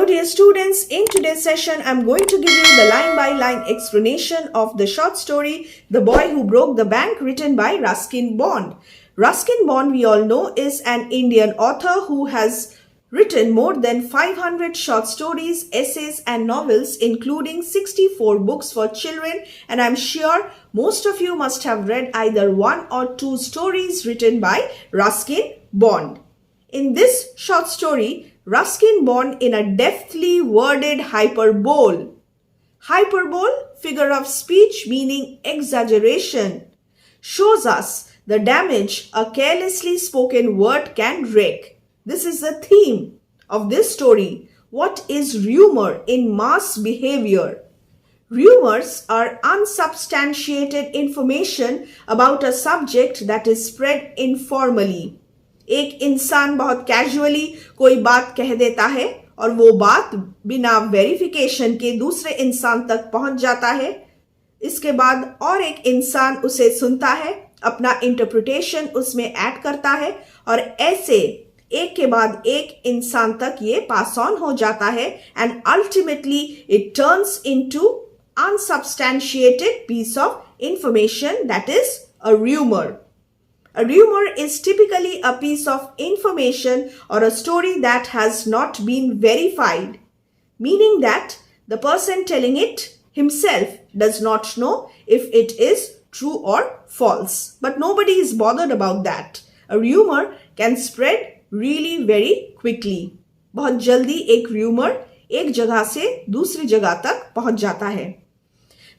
Hello dear students, in today's session I'm going to give you the line by line explanation of the short story The Boy Who Broke the Bank, written by Ruskin Bond. Ruskin Bond, we all know, is an Indian author who has written more than 500 short stories, essays and novels, including 64 books for children, and I'm sure most of you must have read either one or two stories written by Ruskin Bond. In this short story, Ruskin Bond, in a deftly worded hyperbole. Hyperbole, figure of speech meaning exaggeration, shows us the damage a carelessly spoken word can wreak. This is the theme of this story. What is rumor in mass behavior? Rumors are unsubstantiated information about a subject that is spread informally. एक इंसान बहुत casually कोई बात कह देता है और वो बात बिना वेरिफिकेशन के दूसरे इंसान तक पहुंच जाता है। इसके बाद और एक इंसान उसे सुनता है, अपना इंटरप्रिटेशन उसमें ऐड करता है और ऐसे एक के बाद एक इंसान तक ये पास ऑन हो जाता है and ultimately it turns into unsubstantiated piece of information that is a rumour. A rumor is typically a piece of information or a story that has not been verified, meaning that the person telling it himself does not know if it is true or false. But nobody is bothered about that. A rumor can spread really very quickly. बहुत जल्दी एक rumor एक जगह से दूसरी जगह तक पहुंच जाता है.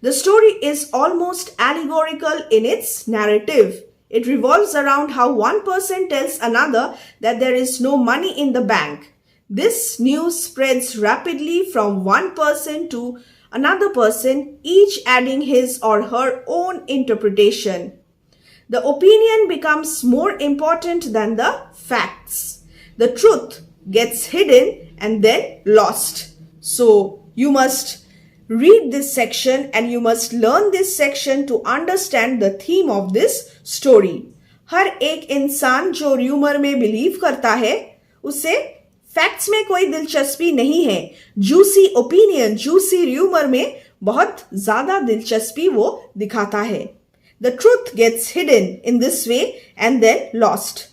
The story is almost allegorical in its narrative. It revolves around how one person tells another that there is no money in the bank. This news spreads rapidly from one person to another person, each adding his or her own interpretation. The opinion becomes more important than the facts. The truth gets hidden and then lost. So you must read this section and you must learn this section to understand the theme of this story. हर एक इंसान जो rumour में believe करता है उसे facts में कोई दिलचस्पी नहीं है. जूसी ओपिनियन, जूसी रूमर में बहुत ज्यादा दिलचस्पी वो दिखाता है. The truth gets hidden in this way and then lost.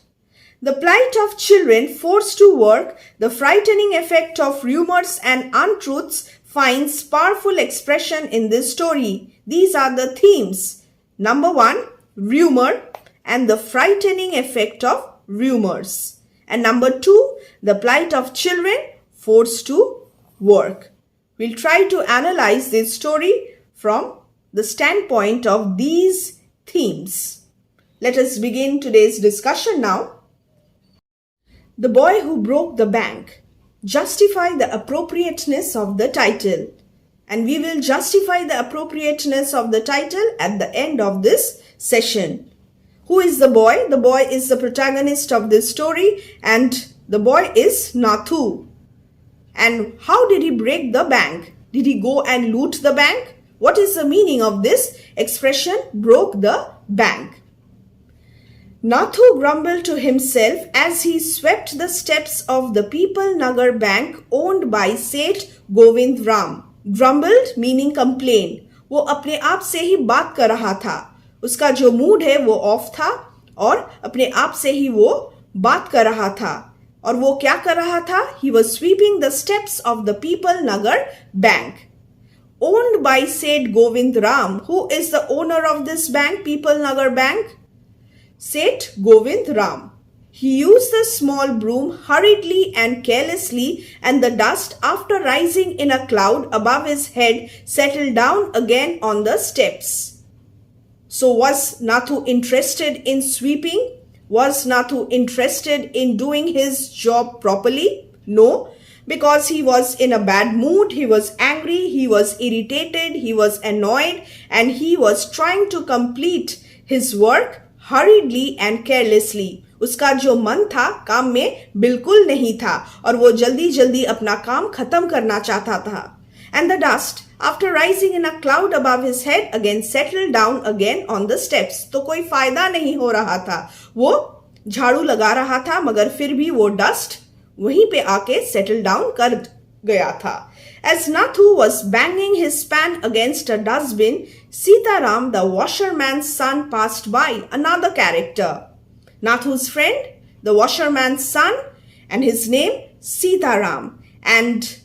The plight of children forced to work, the frightening effect of rumors and untruths finds powerful expression in this story. These are the themes. Number 1, rumor and the frightening effect of rumors. And number 2, the plight of children forced to work. We'll try to analyze this story from the standpoint of these themes. Let us begin today's discussion now. The Boy Who Broke the Bank. Justify the appropriateness of the title, and we will justify the appropriateness of the title at the end of this session. Who is the boy? The boy is the protagonist of this story and the boy is Nathu. And how did he break the bank? Did he go and loot the bank? What is the meaning of this expression, broke the bank? Nathu grumbled to himself as he swept the steps of the People Nagar Bank owned by Seth Govind Ram. Grumbled meaning complain. वो अपने आप से ही बात कर रहा था. उसका जो मूड है वो ऑफ था और अपने आप से ही वो बात कर रहा था. और वो क्या कर रहा था? He was sweeping the steps of the People Nagar Bank. Owned by Seth Govind Ram. Who is the owner of this bank, People Nagar Bank? Seth Govind Ram. He used the small broom hurriedly and carelessly, and the dust, after rising in a cloud above his head, settled down again on the steps. So was Nathu interested in sweeping? Was Nathu interested in doing his job properly? No, because he was in a bad mood, he was angry, he was irritated, he was annoyed, and he was trying to complete his work hurriedly and carelessly. उसका जो मन था काम में बिल्कुल नहीं था और वो जल्दी जल्दी अपना काम खत्म करना चाहता था. And the dust, after rising in a cloud above his head, again settled down again on the steps. तो कोई फायदा नहीं हो रहा था. वो झाड़ू लगा रहा था मगर फिर भी वो डस्ट वहीं पे आके सेटल डाउन कर गया था. As Nathu was banging his pan against a dustbin, Sitaram, the washerman's son, passed by. Another character. Nathu's friend, the washerman's son, and his name Sitaram. And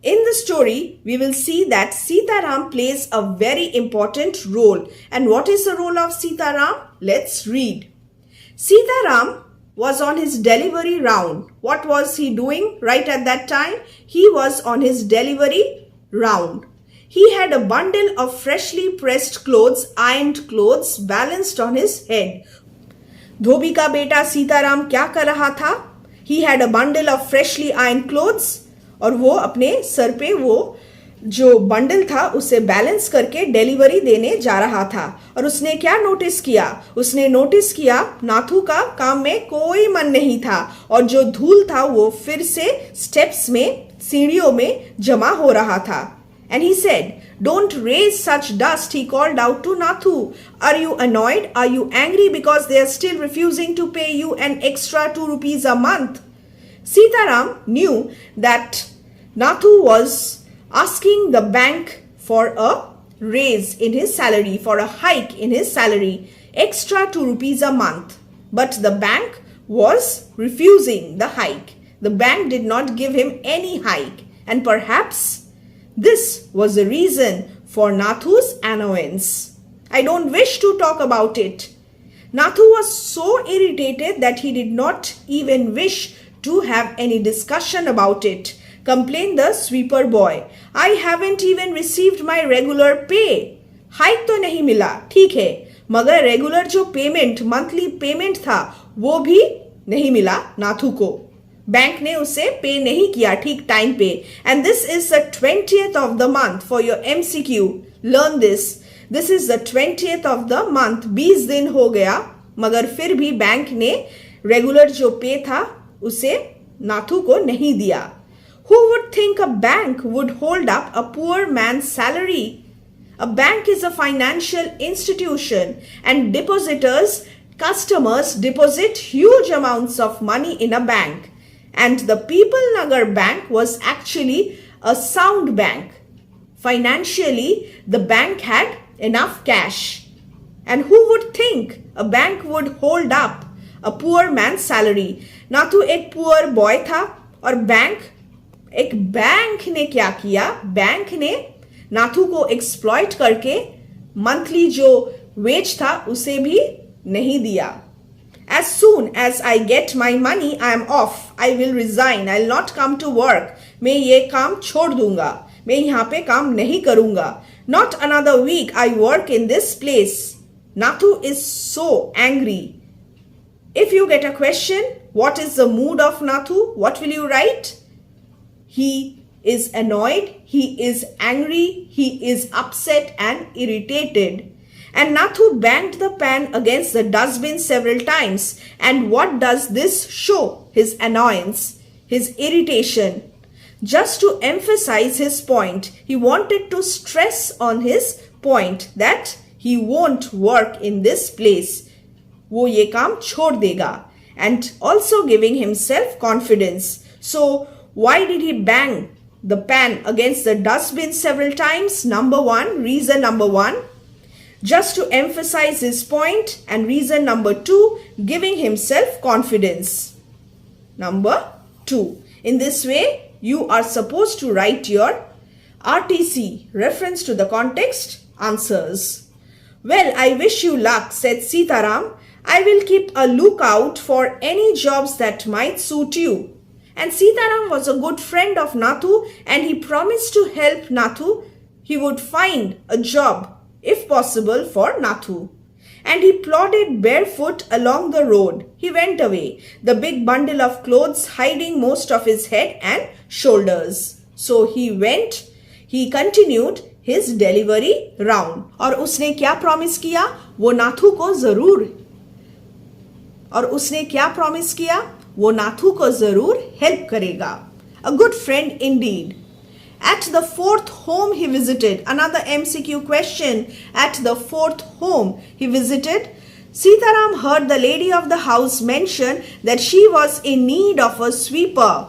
in the story, we will see that Sitaram plays a very important role. And what is the role of Sitaram? Let's read. Sitaram was on his delivery round. What was he doing right at that time? He was on his delivery round. He had a bundle of freshly pressed clothes, ironed clothes, balanced on his head. धोबी का बेटा सीताराम क्या कर रहा था? He had a bundle of freshly ironed clothes. और वो अपने sir पे वो जो बंडल था उसे बैलेंस करके डिलीवरी देने जा रहा था. और उसने क्या नोटिस किया? उसने नोटिस किया नाथू का काम में कोई मन नहीं था और जो धूल था वो फिर से स्टेप्स में, सीढ़ियों में जमा हो रहा था. And he said, "Don't raise such dust," he called out to Nathu. "Are you annoyed? Are you angry because they are still refusing to pay you an extra 2 rupees a month?" Sitaram knew that Nathu was asking the bank for a raise in his salary, for a hike in his salary, extra 2 rupees a month. But the bank was refusing the hike. The bank did not give him any hike. And perhaps this was the reason for Nathu's annoyance. I don't wish to talk about it. Nathu was so irritated that he did not even wish to have any discussion about it. Complained the sweeper boy. "I haven't even received my regular pay." Hike तो नहीं मिला, ठीक है, मगर regular जो payment, monthly payment था वो भी नहीं मिला नाथू को. बैंक ने उसे पे नहीं किया ठीक टाइम पे. And this is the 20th of the month for your MCQ. Learn this. This is the 20th of the month. 20 दिन हो गया मगर फिर भी बैंक ने रेगुलर जो पे था उसे नाथू को नहीं दिया. Who would think a bank would hold up a poor man's salary? A bank is a financial institution and depositors, customers deposit huge amounts of money in a bank. And the People Nagar Bank was actually a sound bank. Financially, the bank had enough cash. And who would think a bank would hold up a poor man's salary? Nathu एक poor boy था और bank ने क्या किया? Bank ने नाथू को exploit करके monthly जो वेज था उसे भी नहीं दिया. As soon as I get my money, I am off. I will resign. I will not come to work. मैं ये काम छोड़ दूंगा. मैं यहाँ पे काम नहीं करूंगा. Not another week I work in this place. Nathu is so angry. If you get a question, what is the mood of Nathu? What will you write? He is annoyed, he is angry, he is upset and irritated. And Nathu banged the pan against the dustbin several times. And what does this show? His annoyance, his irritation. Just to emphasize his point, he wanted to stress on his point that he won't work in this place. वो ये काम छोड़ देगा. And also giving himself confidence. So, why did he bang the pan against the dustbin several times? Reason number one, just to emphasize his point. And reason number two, giving himself confidence. Number two, in this way, you are supposed to write your RTC, reference to the context, answers. "Well, I wish you luck," said Sitaram. "I will keep a lookout for any jobs that might suit you." And Sitaram was a good friend of Nathu and he promised to help Nathu. He would find a job, if possible, for Nathu. And he plodded barefoot along the road. He went away, the big bundle of clothes hiding most of his head and shoulders. So he continued his delivery round. और उसने क्या promise किया? वो नाथू को जरूर help करेगा. A good friend indeed. At the 4th home he visited, another MCQ question, at the 4th home he visited, Sitaram heard the lady of the house mention that she was in need of a sweeper.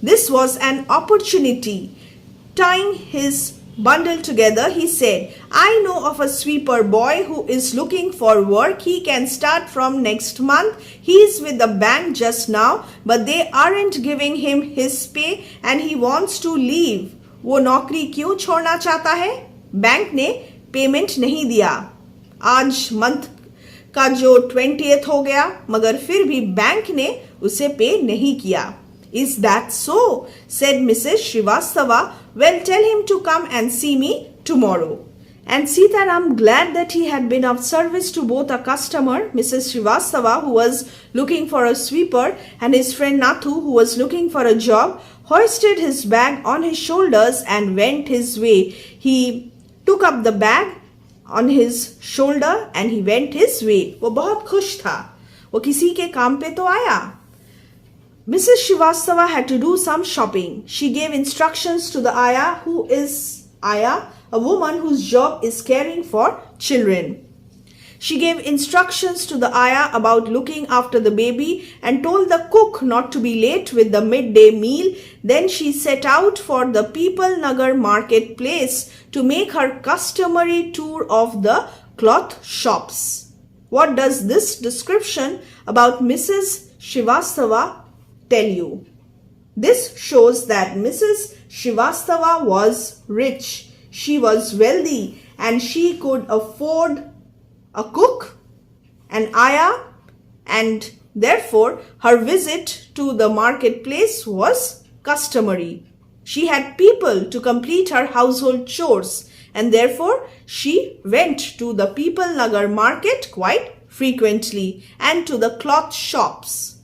This was an opportunity. Tying his bundle together, he said, I know of a sweeper boy who is looking for work. He can start from next month. He is with the bank just now, but they aren't giving him his pay and he wants to leave. वो नौकरी क्यों छोड़ना चाहता है? Bank ने payment नहीं दिया. आज मंथ का जो 20th हो गया, मगर फिर भी बैंक ने उसे पे नहीं किया. Is that so? Said Mrs. Srivastava. Well, tell him to come and see me tomorrow. And Sitaram, glad that he had been of service to both a customer, Mrs. Srivastava, who was looking for a sweeper, and his friend Nathu, who was looking for a job, hoisted his bag on his shoulders and went his way. He took up the bag on his shoulder and he went his way. वो बहुत खुश था. वो किसी के काम पे तो आया. Mrs. Srivastava had to do some shopping. She gave instructions to the Aya. Who is Aya? A woman whose job is caring for children. She gave instructions to the Aya about looking after the baby and told the cook not to be late with the midday meal. Then she set out for the People Nagar marketplace to make her customary tour of the cloth shops. What does this description about Mrs. Srivastava tell you? This shows that Mrs. Srivastava was rich. She was wealthy and she could afford a cook, an Aya, and therefore her visit to the marketplace was customary. She had people to complete her household chores and therefore she went to the People Nagar market quite frequently and to the cloth shops.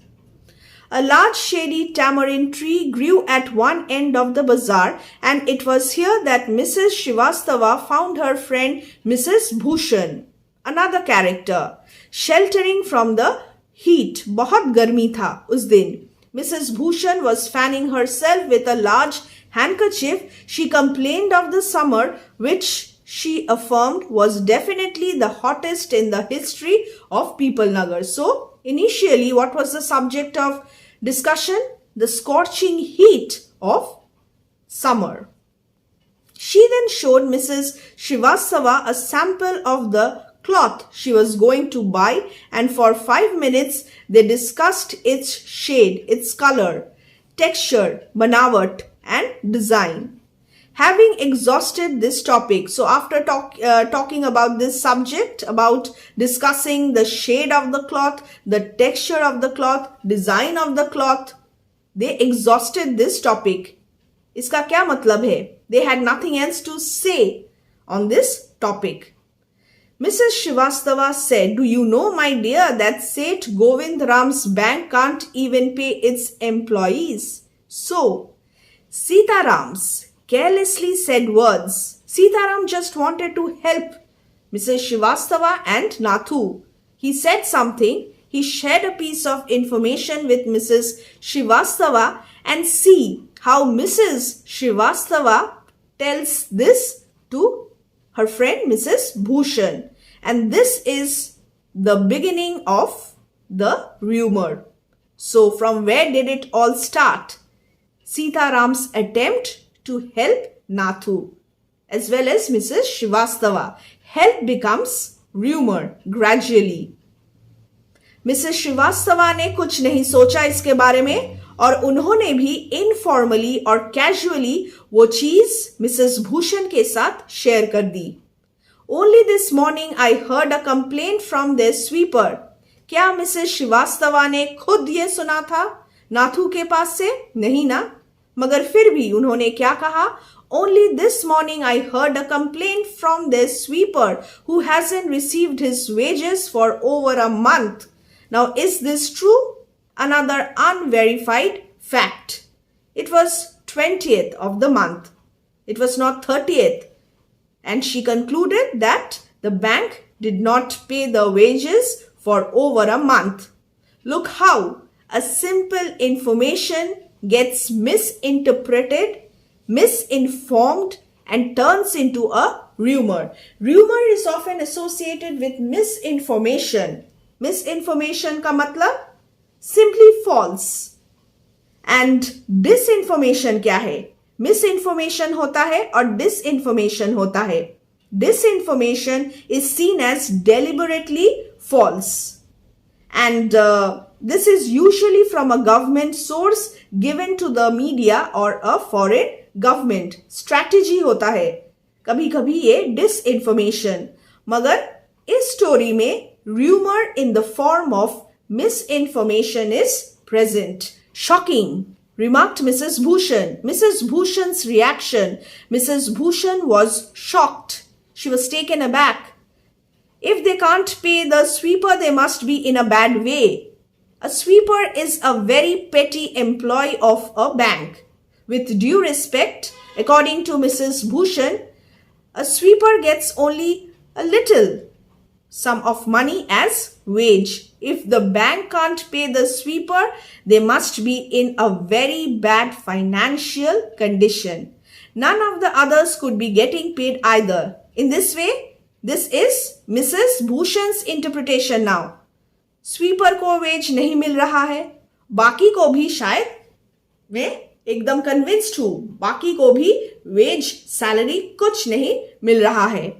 A large shady tamarind tree grew at one end of the bazaar, and it was here that Mrs. Srivastava found her friend Mrs. Bhushan, another character, sheltering from the heat. बहुत गर्मी था उस दिन. Mrs. Bhushan was fanning herself with a large handkerchief. She complained of the summer, which she affirmed was definitely the hottest in the history of People Nagar. So, initially, what was the subject of discussion? The scorching heat of summer. She then showed Mrs. Srivastava a sample of the cloth she was going to buy, and for 5 minutes they discussed its shade, its color, texture, banawat and design. Having exhausted this topic, so after talking about this subject, about discussing the shade of the cloth, the texture of the cloth, design of the cloth, they exhausted this topic. इसका क्या मतलब है? They had nothing else to say on this topic. Mrs. Srivastava said, do you know, my dear, that Seth Govind Ram's bank can't even pay its employees? So, Sitaram's carelessly said words. Sitaram just wanted to help Mrs. Srivastava and Nathu. He said something. He shared a piece of information with Mrs. Srivastava, and see how Mrs. Srivastava tells this to her friend Mrs. Bhushan. And this is the beginning of the rumor. So from where did it all start? Sitaram's attempt to help Nathu as well as Mrs. Srivastava. Help becomes rumor gradually. Mrs. Srivastava ने कुछ नहीं सोचा इसके बारे में और उन्होंने भी इनफॉर्मली और कैजुअली वो चीज मिसेस भूषण के साथ शेयर कर दी. Only this morning I heard a complaint from their sweeper. क्या मिसेस श्रीवास्तवा ने खुद ये सुना था नाथू के पास से? नहीं ना. मगर फिर भी उन्होंने क्या कहा? Only this morning I heard a complaint from their sweeper who hasn't received his wages for over a month. Now, is this true? Another unverified fact. It was 20th of the month. It was not 30th. And she concluded that the bank did not pay the wages for over a month. Look how a simple information gets misinterpreted, misinformed, and turns into a rumor. Rumor is often associated with misinformation. Misinformation का मतलब simply false. And disinformation क्या है? Miss information होता है और disinformation होता है. Disinformation is seen as deliberately false, and this is usually from a government source given to the media or a foreign government. Strategy होता है कभी कभी ये disinformation. मगर इस स्टोरी में rumor in the form of misinformation is present. Shocking, remarked Mrs. Bhushan. Mrs. Bhushan's reaction. Mrs. Bhushan was shocked. She was taken aback. If they can't pay the sweeper, they must be in a bad way. A sweeper is a very petty employee of a bank. With due respect, according to Mrs. Bhushan, a sweeper gets only a little sum of money as wage. If the bank can't pay the sweeper, they must be in a very bad financial condition. None of the others could be getting paid either. In this way, this is Mrs. Bhushan's interpretation now. Sweeper को wage नहीं मिल रहा है, बाकी को भी शायद, मैं एकदम convinced हूँ, बाकी को भी wage salary कुछ नहीं मिल रहा है.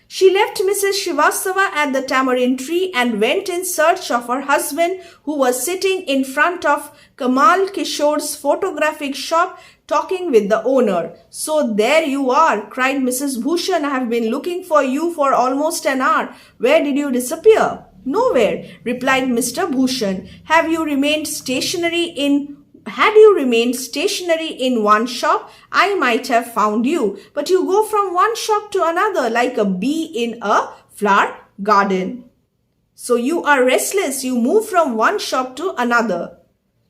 She left Mrs. Srivastava at the tamarind tree and went in search of her husband, who was sitting in front of Kamal Kishore's photographic shop talking with the owner. So there you are, cried Mrs. Bhushan. I have been looking for you for almost an hour. Where did you disappear? Nowhere, replied Mr. Bhushan. Had you remained stationary in one shop, I might have found you. But you go from one shop to another like a bee in a flower garden. So you are restless. You move from one shop to another.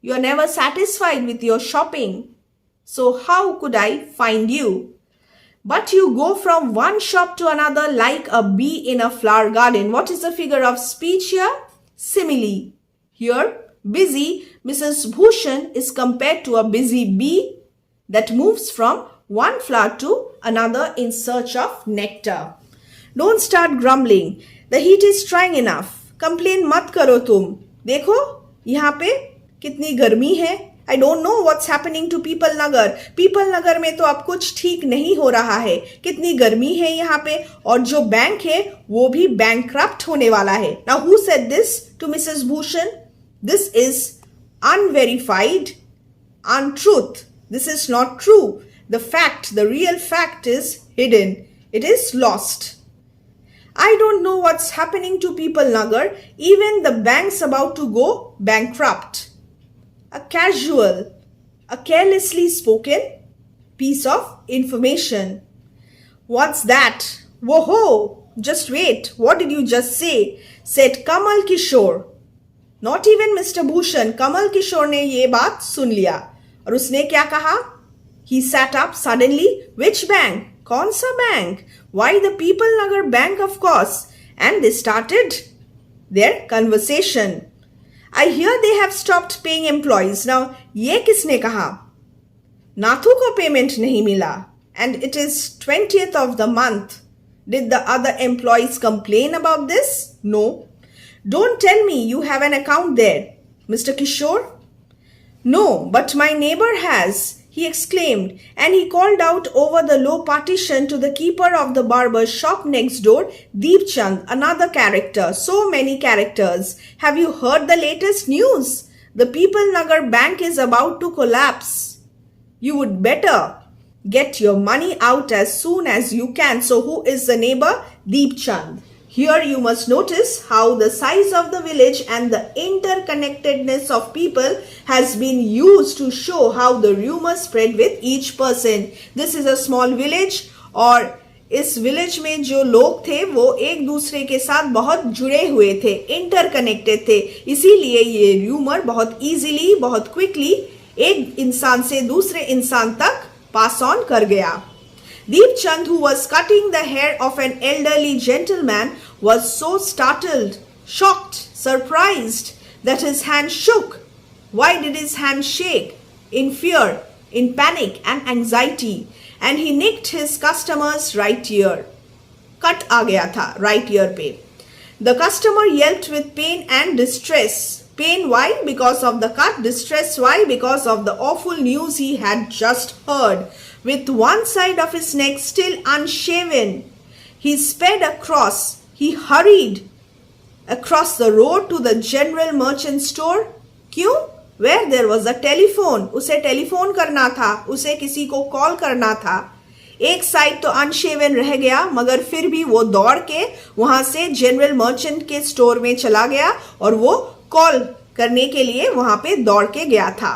You are never satisfied with your shopping. So how could I find you? But you go from one shop to another like a bee in a flower garden. What is the figure of speech here? Simile. Here, busy, Mrs. Bhushan is compared to a busy bee that moves from one flower to another in search of nectar. Don't start grumbling. The heat is trying enough. Complain मत करो तुम. देखो यहाँ पे कितनी गर्मी है. I don't know what's happening to People Nagar. People Nagar में तो अब कुछ ठीक नहीं हो रहा है. कितनी गर्मी है यहाँ पे, और जो बैंक है वो भी bankrupt होने वाला है. Now who said this to Mrs. Bhushan? This is unverified untruth. This is not true. The fact, the real fact is hidden. It is lost. I don't know what's happening to People Nagar. Even the bank's about to go bankrupt. A casual, a carelessly spoken piece of information. What's that? Whoa, just wait. What did you just say? Said Kamal Kishore. Not even Mr. Bhushan. Kamal Kishore ने ये बात सुन लिया. और उसने क्या कहा? He sat up suddenly. Which bank? कौन सा bank? Why, the People Nagar Bank, of course. And they started their conversation. I hear they have stopped paying employees. Now, ये किसने कहा? नाथू को पेमेंट नहीं मिला. And it is 20th of the month. Did the other employees complain about this? No. Don't tell me you have an account there, Mr. Kishore. No, but my neighbor has, he exclaimed, and he called out over the low partition to the keeper of the barber's shop next door, Deep Chand, another character. So many characters. Have you heard the latest news? The People Nagar Bank is about to collapse. You would better get your money out as soon as you can. So who is the neighbor? Deep Chand. Here you must notice how the size of the village and the interconnectedness of people has been used to show how the rumor spread with each person. This is a small village, और इस village में जो लोग थे वो एक दूसरे के साथ बहुत जुड़े हुए थे, इंटरकनेक्टेड थे. इसीलिए ये रूमर बहुत इजीली, बहुत क्विकली एक इंसान से दूसरे इंसान तक पास ऑन कर गया. Deep Chand, who was cutting the hair of an elderly gentleman, was so startled, shocked, surprised that his hand shook. Why did his hand shake? In fear, in panic and anxiety. And he nicked his customer's right ear. Cut आ गया था right ear पे. The customer yelped with pain and distress. Pain, why? Because of the cut. Distress, why? Because of the awful news he had just heard. With one side of his neck still unshaven, he sped across. He hurried across the road to the general merchant store. क्यों? Where there was a telephone. उसे telephone करना था, उसे किसी को call करना था. एक साइड तो अनशेवन रह गया, मगर फिर भी वो दौड़ के वहां से जनरल मर्चेंट के स्टोर में चला गया और वो कॉल करने के लिए वहां पे दौड़ के गया था.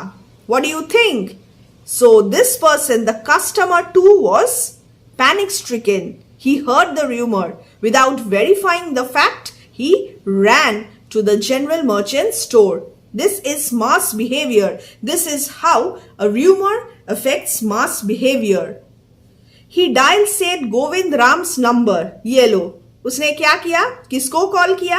What do you think? So this person, the customer too, was panic stricken. He heard the rumor. Without verifying the fact, he ran to the general merchant store. This is mass behavior. This is how a rumor affects mass behavior. He dialed said Govind Ram's number. ये लो, उसने क्या किया? किसको call किया?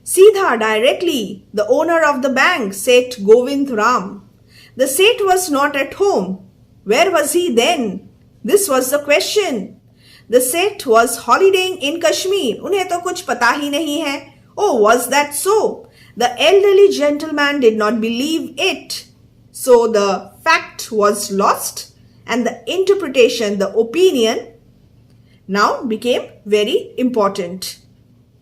सीधा, directly. The owner of the bank, Seth Govind Ram. The Seth was not at home. Where was he then? This was the question. The Seth was holidaying in Kashmir. उन्हें तो कुछ पता ही नहीं है. Oh, was that so? The elderly gentleman did not believe it. So the fact was lost and the interpretation, the opinion, now became very important.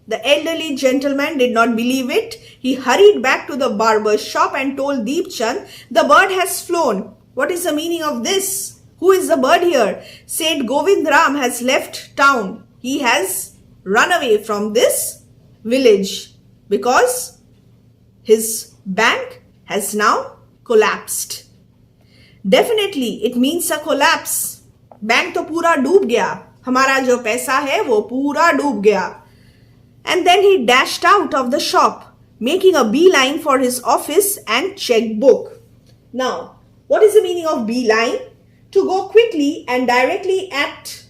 The elderly gentleman did not believe it. He hurried back to the barber's shop and told Deep Chand, the bird has flown. What is the meaning of this? Who is the bird here? Said Govind Ram has left town. He has run away from this village because his bank has now collapsed. Definitely, it means a collapse. Bank तो पूरा डूब गया. हमारा जो पैसा है वो पूरा डूब गया. And then he dashed out of the shop, making a beeline for his office and checkbook. Now, what is the meaning of beeline? To go quickly and directly at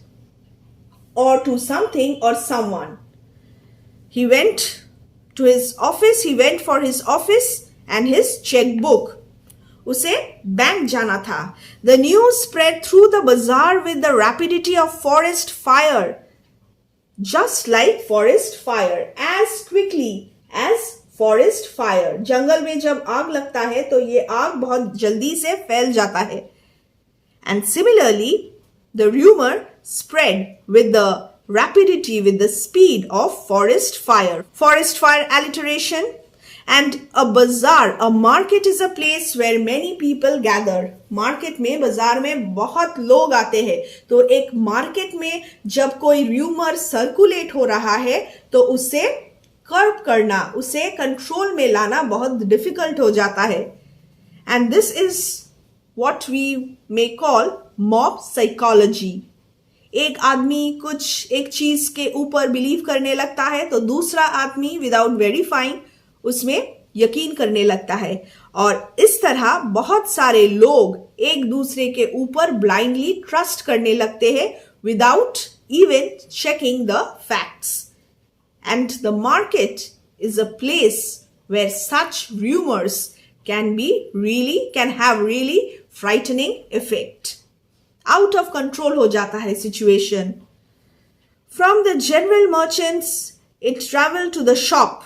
or to something or someone. He went to his office, he went for his office and his checkbook. उसे bank जाना था. The news spread through the bazaar with the rapidity of forest fire. Just like forest fire. As quickly as forest fire. जंगल में जब आग लगता है तो ये आग बहुत जल्दी से फैल जाता है. And similarly, the rumor spread with the rapidity, with the speed of forest fire. Forest fire alliteration. And a bazaar, a market is a place where many people gather. Market में, बाजार में बहुत लोग आते हैं. तो एक market में जब कोई rumor circulate हो रहा है तो उसे curb करना, उसे control में लाना बहुत difficult हो जाता है. And this is what we may call mob psychology. एक आदमी कुछ एक चीज के ऊपर बिलीव करने लगता है तो दूसरा आदमी विदाउट वेरीफाइंग उसमें यकीन करने लगता है और इस तरह बहुत सारे लोग एक दूसरे के ऊपर ब्लाइंडली ट्रस्ट करने लगते हैं without even checking the facts. And the market is a place where such rumours can have really frightening effect. Out of control हो जाता है situation. From the general merchants, it traveled to the shop.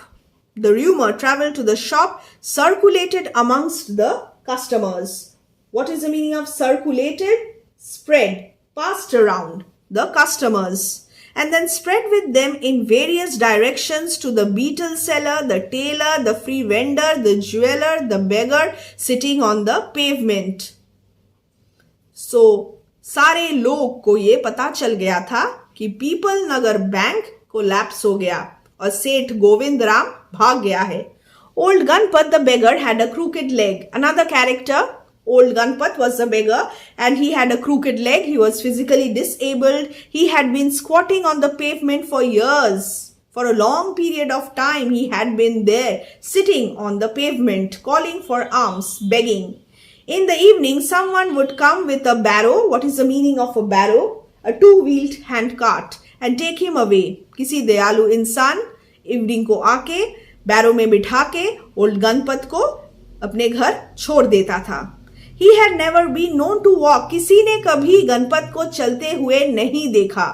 The rumor traveled to the shop, circulated amongst the customers. What is the meaning of circulated? Spread, passed around the customers. And then spread with them in various directions to the beetle seller, the tailor, the free vendor, the jeweler, the beggar sitting on the pavement. So, सारे लोग को ये पता चल गया था कि people Nagar bank collapse हो गया और सेठ गोविंद राम भाग गया है. Old Ganpat the beggar had a crooked leg. Another character, Old Ganpat was the beggar and he had a crooked leg. He was physically disabled. He had been squatting on the pavement for years. For a long period of time he had been there, sitting on the pavement, calling for alms, begging. In the evening, someone would come with a barrow. What is the meaning of a barrow? A two-wheeled handcart and take him away. किसी दयालु इंसान evening को आके बैरो में बिठा के old Ganpat को अपने घर छोड़ देता था. He had never been known to walk. किसी ने कभी गणपत को चलते हुए नहीं देखा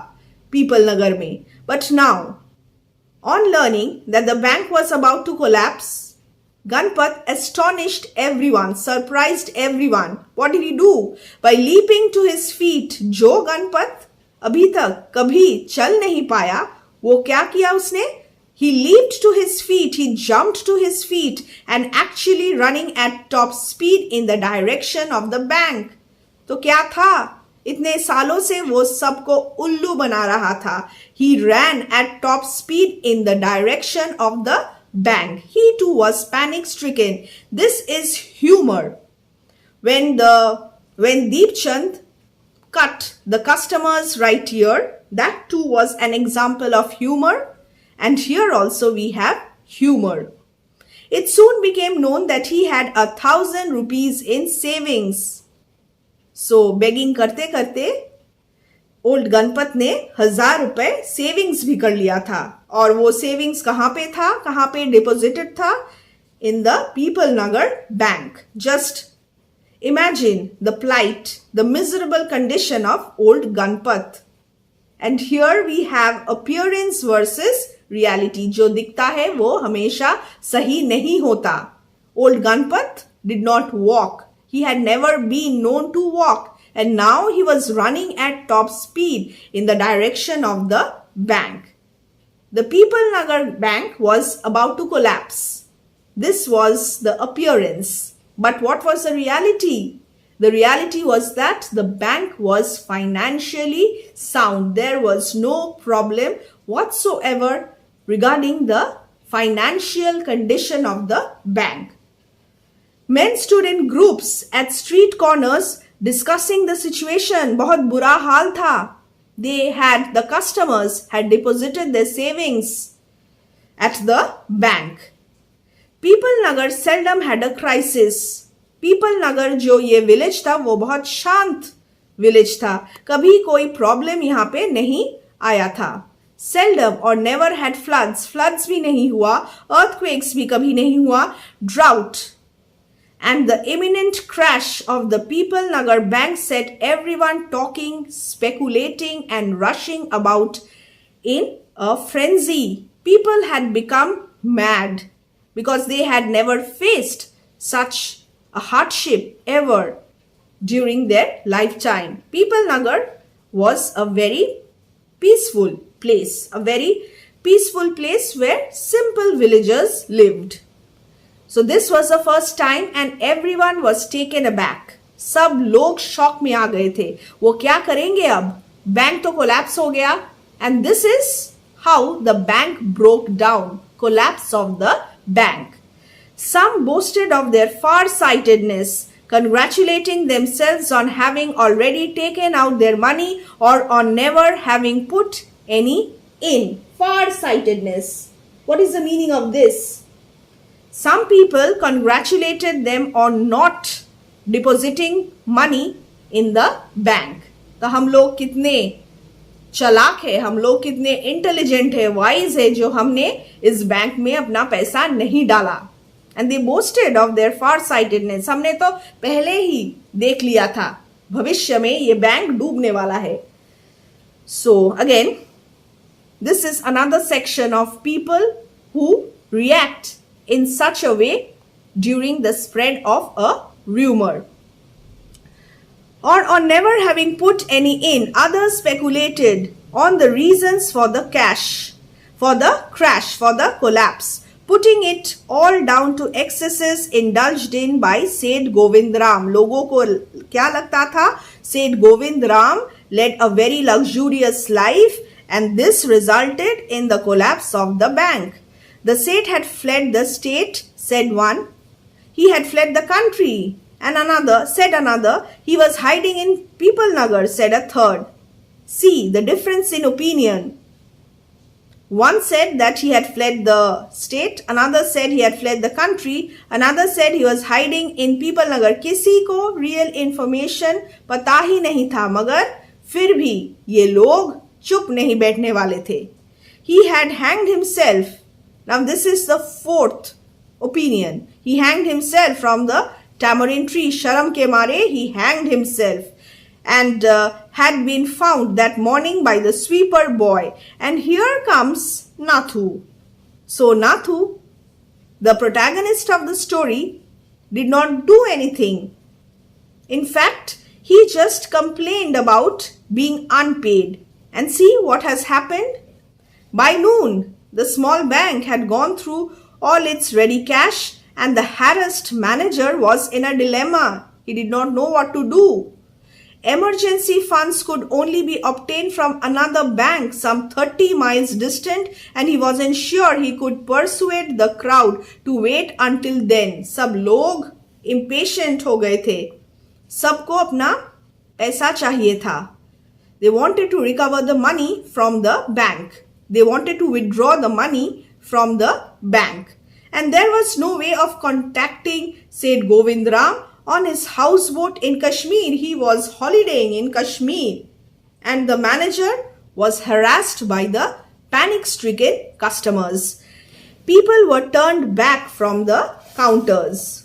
पीपल नगर में. But now, on learning that the bank was about to collapse, Ganpat astonished everyone, surprised everyone. What did he do? By leaping to his feet. जो गणपत अभी तक कभी चल नहीं पाया, वो क्या किया उसने? He leaped to his feet, he jumped to his feet and actually running at top speed in the direction of the bank. तो क्या था? इतने सालों से वो सबको उल्लू बना रहा था. He ran at top speed in the direction of the bank. He too was panic stricken. This is humor. When Deep Chand cut the customer's right ear, that too was an example of humor. And here also we have humor. It soon became known that he had 1,000 rupees in savings. So begging करते करते old Ganpat ने 1,000 रुपए savings भी कर लिया था. और वो सेविंग्स कहाँ पे था? कहाँ पे डिपॉजिटेड था? In the People Nagar bank. Just imagine the plight, the miserable condition of old Ganpat. And here we have appearance versus reality. जो दिखता है वो हमेशा सही नहीं होता. Old Ganpat did not walk. He had never been known to walk. And now he was running at top speed in the direction of the bank. The People Nagar bank was about to collapse. This was the appearance. But what was the reality? The reality was that the bank was financially sound. There was no problem whatsoever regarding the financial condition of the bank. Men stood in groups at street corners discussing the situation. बहुत बुरा हाल था. The customers had deposited their savings at the bank. People Nagar seldom had a crisis. People Nagar जो ये village था वो बहुत शांत village था. कभी कोई प्रॉब्लम यहाँ पे नहीं आया था. Seldom or never had floods. Floods भी नहीं हुआ. Earthquakes भी कभी नहीं हुआ. Drought and the imminent crash of the People Nagar bank set everyone talking, speculating and rushing about in a frenzy. People had become mad because they had never faced such a hardship ever during their lifetime. People Nagar was a very peaceful place, where simple villagers lived. So this was the first time and everyone was taken aback. सब लोग shock में आ गए थे. वो क्या करेंगे अब? Bank तो कोलैप्स हो गया. And this is how the bank broke down. Collapse of the bank. Some boasted of their far-sightedness, congratulating themselves on having already taken out their money or on never having put any in. Far-sightedness. What is the meaning of this? Some people congratulated them on not depositing money in the bank. तो हम लोग कितने चालाक है, हम लोग कितने intelligent है, वाइज है जो हमने इस बैंक में अपना पैसा नहीं डाला. And they boasted of their far-sightedness. हमने तो पहले ही देख लिया था भविष्य में ये बैंक डूबने वाला है. So again, this is another section of people who react in such a way during the spread of a rumor. Or on never having put any in, others speculated on the reasons for the crash, for the collapse, putting it all down to excesses indulged in by Seth Govindram. लोगों को क्या लगता था? Seth Govindram led a very luxurious life and this resulted in the collapse of the bank. The Seth had fled the state, said one. He had fled the country, and said another. He was hiding in People Nagar, said a third. See the difference in opinion. One said that he had fled the state, another said he had fled the country, another said he was hiding in People Nagar. किसी को real information पता ही नहीं था, मगर फिर भी ये लोग चुप नहीं बैठने वाले थे. He had hanged himself. Now this is the fourth opinion. He hanged himself from the tamarind tree. Sharam ke mare, he hanged himself and had been found that morning by the sweeper boy. And here comes Nathu. So Nathu, The protagonist of the story did not do anything. In fact, he just complained about being unpaid. And see what has happened? By noon, the small bank had gone through all its ready cash and the harassed manager was in a dilemma. He did not know what to do. Emergency funds could only be obtained from another bank some 30 miles distant and he wasn't sure he could persuade the crowd to wait until then. सब लोग impatient हो गए थे. सबको अपना पैसा चाहिए था. They wanted to recover the money from the bank. They wanted to withdraw the money from the bank. And there was no way of contacting Said Govindram on his houseboat in Kashmir. He was holidaying in Kashmir. And the manager was harassed by the panic-stricken customers. People were turned back from the counters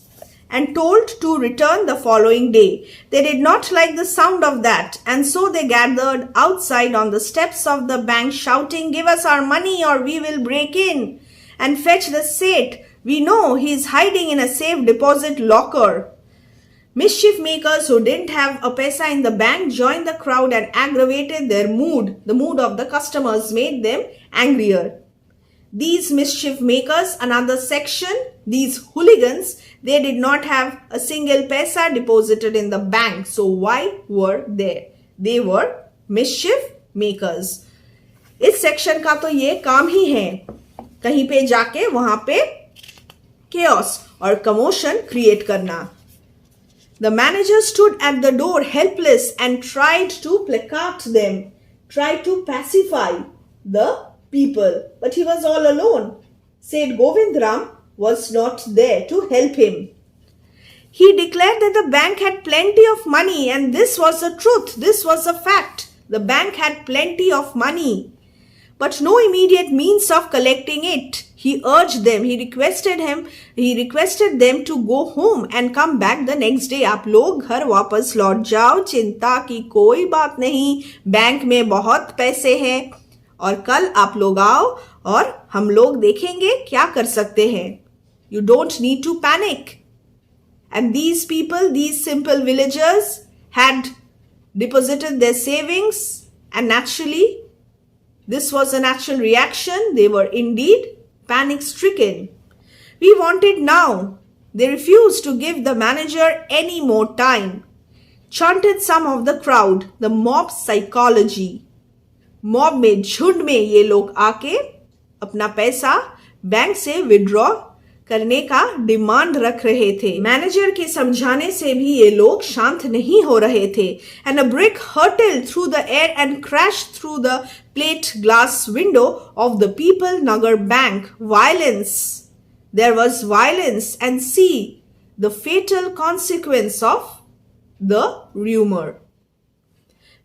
and told to return the following day. They did not like the sound of that, and so they gathered outside on the steps of the bank shouting, "Give us our money or we will break in and fetch the Seth. We know he is hiding in a safe deposit locker." Mischief makers who didn't have a paisa in the bank joined the crowd and aggravated their mood. The mood of the customers made them angrier. These mischief makers, another section, these hooligans, they did not have a single paisa deposited in the bank. So why were there? They were mischief makers. इस section का तो ये काम ही है, कहीं पे जाके वहां पे chaos और commotion create करना. The manager stood at the door helpless and tried to placate them, tried to pacify the people, but he was all alone. Said Govindram was not there to help him. He declared that the bank had plenty of money, and this was the truth. This was a fact. The bank had plenty of money, but no immediate means of collecting it. He urged them, he requested them to go home and come back the next day. आप लोग घर वापस लौट जाओ, चिंता की कोई बात नहीं, बैंक में बहुत पैसे हैं और कल आप लोग आओ और हम लोग देखेंगे क्या कर सकते हैं. You don't need to panic. And these people, these simple villagers had deposited their savings, and naturally, this was a natural reaction. They were indeed panic-stricken. We wanted now. They refused to give the manager any more time. Chanted some of the crowd, the mob psychology. Mob में झुंड में ये लोग आके अपना पैसा bank से withdraw करने का डिमांड रख रहे थे. मैनेजर के समझाने से भी ये लोग शांत नहीं हो रहे थे. And a brick hurtled through the air and crashed through the plate glass window of the People Nagar Bank. Violence. There was violence and see the fatal consequence of the rumor.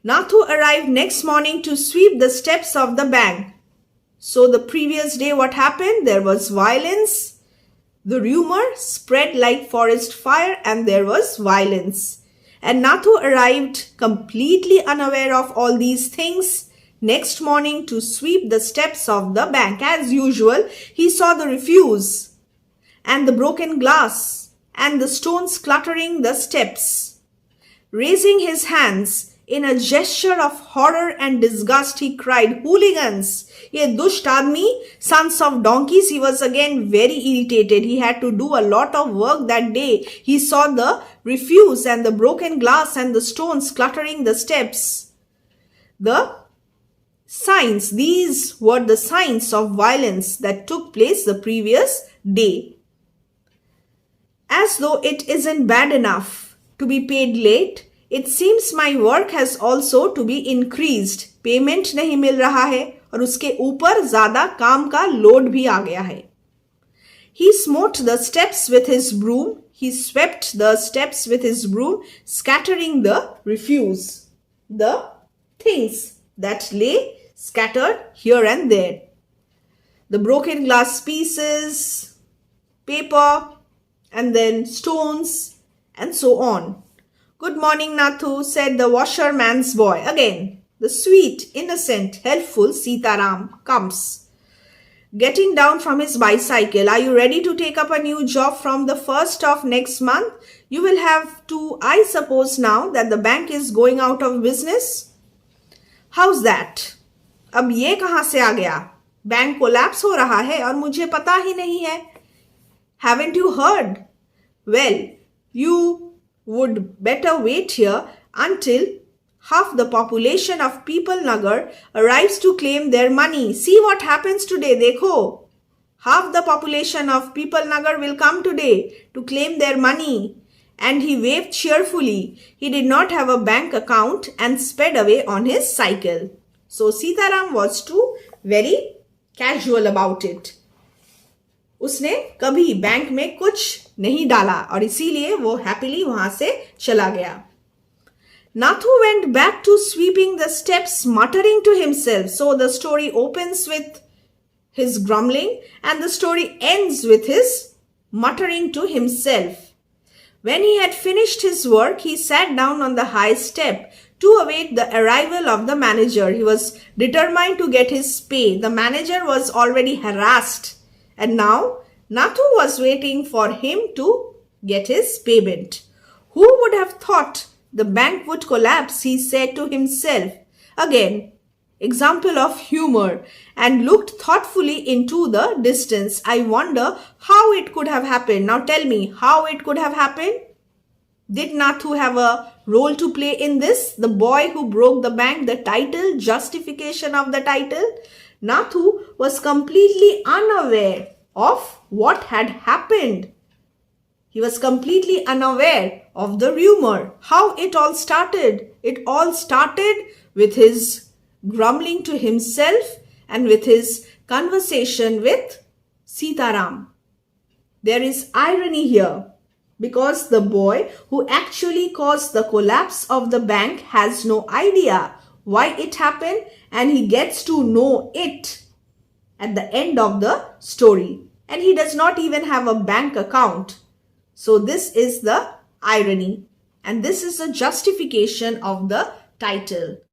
Nathu arrived next morning to sweep the steps of the bank. So the previous day what happened? There was violence. The rumor spread like forest fire and there was violence. And Nathu arrived completely unaware of all these things next morning to sweep the steps of the bank. As usual, he saw the refuse and the broken glass and the stones cluttering the steps. Raising his hands, in a gesture of horror and disgust, he cried, "Hooligans! Ye dusht aadmi, sons of donkeys!" He was again very irritated. He had to do a lot of work that day. He saw the refuse and the broken glass and the stones cluttering the steps. The signs, these were the signs of violence that took place the previous day. As though it isn't bad enough to be paid late, it seems my work has also to be increased. Payment नहीं मिल रहा है और उसके ऊपर ज्यादा काम का load भी आ गया है. He smote the steps with his broom. He swept the steps with his broom, scattering the refuse, the things that lay scattered here and there. The broken glass pieces, paper, and then stones, and so on. "Good morning, Nathu," said the washerman's boy. Again, the sweet, innocent, helpful Sitaram comes. getting down from his bicycle. Are you ready to take up a new job from the 1st of next month? You will have to, I suppose now that the bank is going out of business. How's that? अब ये कहां से आ गया? Bank collapse हो रहा है और मुझे पता ही नहीं है. Haven't you heard? Well, you would better wait here until half the population of People Nagar arrives to claim their money. See what happens today, dekho. Half the population of People Nagar will come today to claim their money. And he waved cheerfully. He did not have a bank account and sped away on his cycle. So Sitaram was too very casual about it. उसने कभी bank में कुछ नहीं डाला और इसीलिए वो happily वहां से चला गया. Nathu went back to sweeping the steps, muttering to himself. So the story opens with his grumbling and the story ends with his muttering to himself. When he had finished his work, he sat down on the high step to await the arrival of the manager. He was determined to get his pay. The manager was already harassed, and now Nathu was waiting for him to get his payment. Who would have thought the bank would collapse, he said to himself. Again, example of humor, and looked thoughtfully into the distance. I wonder how it could have happened. Now tell me how it could have happened. Did Nathu have a role to play in this? The boy who broke the bank, the title, justification of the title. Nathu was completely unaware of what had happened. He was completely unaware of the rumor. How it all started? It all started with his grumbling to himself and with his conversation with Sitaram. There is irony here because the boy who actually caused the collapse of the bank has no idea why it happened, and he gets to know it at the end of the story. And he does not even have a bank account. So this is the irony, and this is a justification of the title.